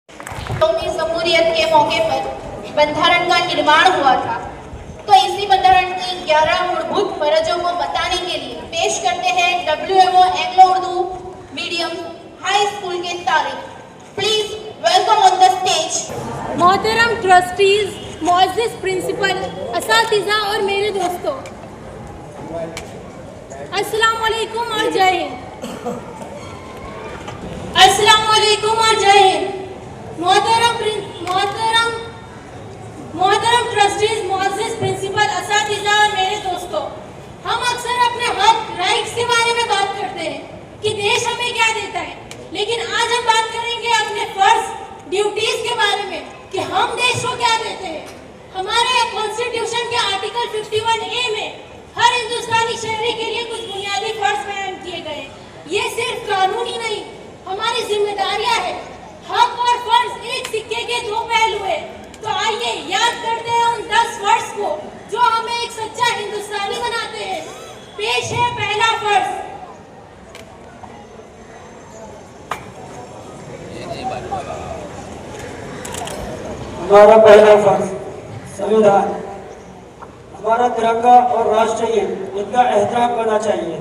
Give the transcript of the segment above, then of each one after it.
जमहूरियत के मौके पर बंधारण का निर्माण हुआ था, तो इसी बंधारण की 11 मूलभूत फर्जों को बताने के लिए पेश करते हैं WMO Anglo Urdu medium high school के तालिब। Please welcome on the stage. मोहतरम ट्रस्टीज, मुअज़्ज़िज़ प्रिंसिपल, असातिज़ा और मेरे दोस्तों, अस्सलाम वालेकुम और जय हिंद। अस्सलाम वालेकुम और जय हिंद। मोहतरम ट्रस्टीज, मुअज़्ज़िज़ प्रिंसिपल, असातिज़ा और मेरे दोस्तों, हम अक्सर अपने हक राइट्स के बारे में बात करते हैं कि देश हमें क्या देता है, लेकिन आज हम बात करेंगे अपने फर्ज ड्यूटीज के बारे में कि हम देश को क्या देते हैं। हमारे कॉन्स्टिट्यूशन के आर्टिकल 51A में हर हिंदुस्तानी शहरी के लिए कुछ बुनियादी फर्ज बयान किए गए। ये सिर्फ कानून ही नहीं, हमारी जिम्मेदारियां हैं। हक और फर्ज एक सिक्के के दो पहलू है। तो आइए याद करते हैं उन 10 फर्ज को जो हमें एक सच्चा हिंदुस्तानी बनाते हैं। पेश है पहला फर्ज। हमारा पहला फर्ज संविधान। हमारा तिरंगा और राष्ट्रीय गीत, इनका एहतराम करना चाहिए।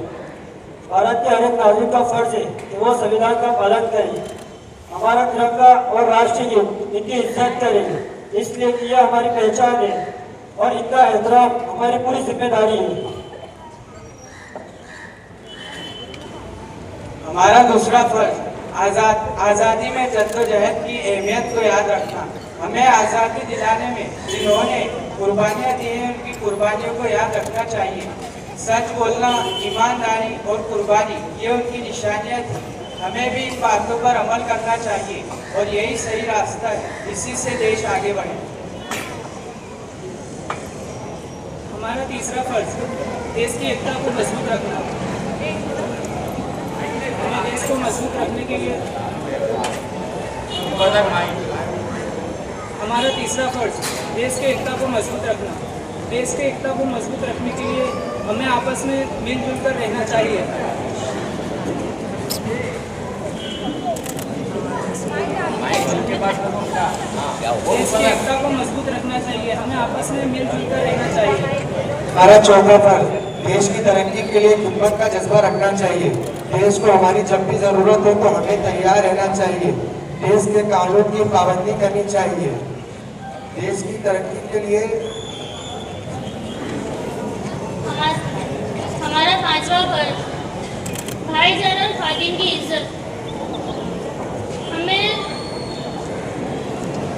भारत के हर एक नागरिक का फर्ज है कि वो संविधान का पालन करें। हमारा तिरंगा और राष्ट्रीय गीत, इनकी इज्जत करें, इसलिए कि यह हमारी पहचान है और इनका एहतराम हमारी पूरी जिम्मेदारी है। हमारा दूसरा फर्ज आज़ादी में जद्दोजहद की अहमियत को याद रखना। हमें आज़ादी दिलाने में जिन्होंने कुर्बानियाँ दी हैं, उनकी कुर्बानियों को याद रखना चाहिए। सच बोलना, ईमानदारी और कुर्बानी, ये उनकी निशानियाँ थी। हमें भी इन बातों पर अमल करना चाहिए और यही सही रास्ता है। इसी से देश आगे बढ़े। हमारा तीसरा फर्ज देश की एकता को मजबूत रखना। हमें देश को मजबूत रखने के लिए हमारा तीसरा फर्ज देश के एकता को मजबूत रखना। देश के एकता को मजबूत रखने के लिए हमें आपस में मिलजुल कर रहना चाहिए। देश की एकता को मजबूत रखना चाहिए, हमें आपस में मिलजुल कर रहना चाहिए। हमारा चौथा फर्ज देश की तरक्की के लिए हिम्मत का जज्बा रखना चाहिए। देश को हमारी जब भी जरूरत हो तो हमें तैयार रहना चाहिए। देश के कानून की पाबंदी करनी चाहिए। देश की तरक्की के लिए हमारा पांचवा फर्ज भाईचारा और खादिम की इज्जत। हमें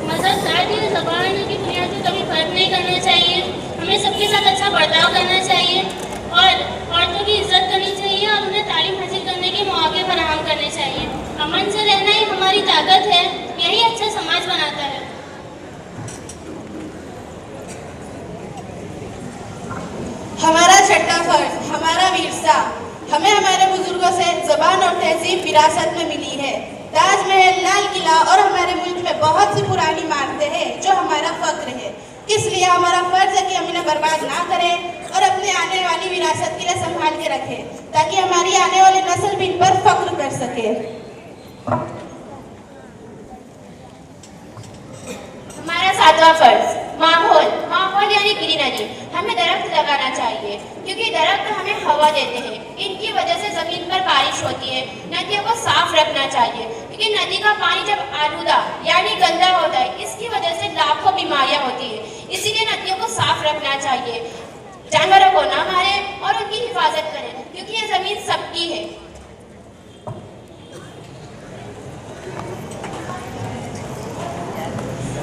मजहब, जाति और ज़बान की बुनियाद पर कभी फर्क नहीं करना चाहिए। हमें सबके साथ अच्छा बर्ताव करना चाहिए और औरतों की इज्जत करनी चाहिए और उन्हें तालीम हासिल करने के मौके फराहम करने चाहिए। अमन से रहना ही हमारी ताकत है, यही अच्छा समाज बनाता है। हमारा छठा फर्ज हमारा विरसा। हमें हमारे बुजुर्गों से ज़बान और तहजीब विरासत में मिली है। ताजमहल, लाल किला और हमारे मुल्क में बहुत सी पुरानी इमारतें हैं जो हमारा फख्र है। इसलिए हमारा फर्ज है कि हम इन्हें बर्बाद ना करें और अपने आने वाली विरासत के लिए संभाल के रखें, ताकि हमारी आने वाली नस्ल भी इन पर फख्र कर सके। हमारा सातवां फर्ज माहौल यानी ग्रीनरी। हमें दरख्त लगाना चाहिए क्योंकि दरख्त हमें हवा देते हैं। इनकी वजह से जमीन पर बारिश होती है। नदियों को साफ रखना चाहिए क्योंकि नदी का पानी जब आलूदा यानी गंदा होता है, इसकी वजह से लाखों बीमारियां होती है। इसीलिए नदियों को साफ रखना चाहिए, जानवरों को ना मारें और उनकी हिफाजत करें क्योंकि ये जमीन सबकी है।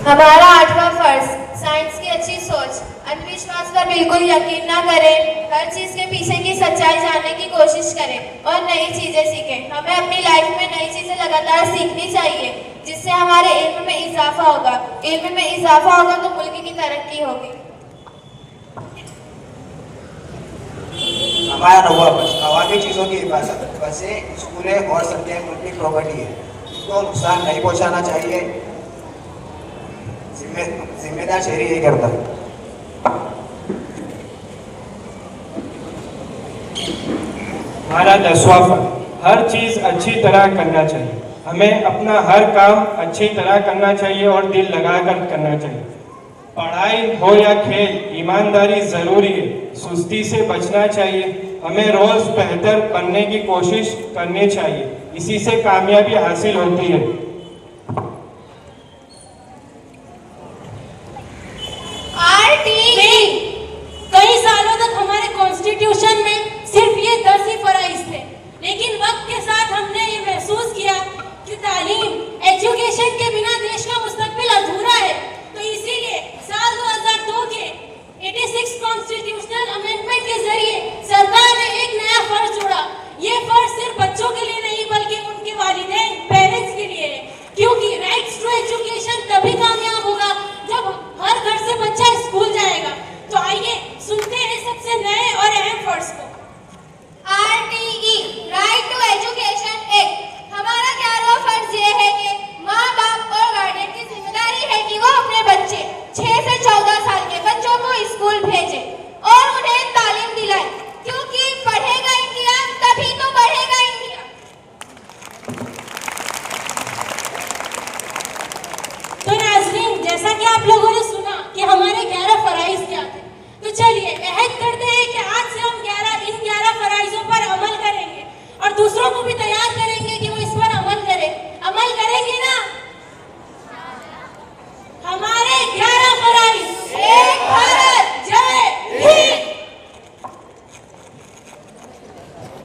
हमारा आठवां फर्ज साइंस की अच्छी सोच। अंधविश्वास पर बिल्कुल यकीन ना करें। हर चीज के पीछे की सच्चाई जानने की कोशिश करें और नई चीजें सीखें। हमें अपनी लाइफ में नई चीजें लगातार सीखनी चाहिए जिससे हमारे इल्म में इजाफा होगा। इल्म में इजाफा होगा तो मुल्क की तरक्की होगी। हमारा नौवां फर्ज अवामी चीज़ों की हिफाजत। बसें, स्कूलें और सड़कें मुल्क की प्रॉपर्टी है, उसको नुकसान नहीं पहुँचाना चाहिए। जिम्मेदार शहरी यही करता है। हमारा 10वां फर्ज हर चीज अच्छी तरह करना चाहिए। हमें अपना हर काम अच्छी तरह करना चाहिए और दिल लगाकर करना चाहिए। पढ़ाई हो या खेल, ईमानदारी जरूरी है, सुस्ती से बचना चाहिए। हमें रोज बेहतर बनने की कोशिश करनी चाहिए, इसी से कामयाबी हासिल होती है।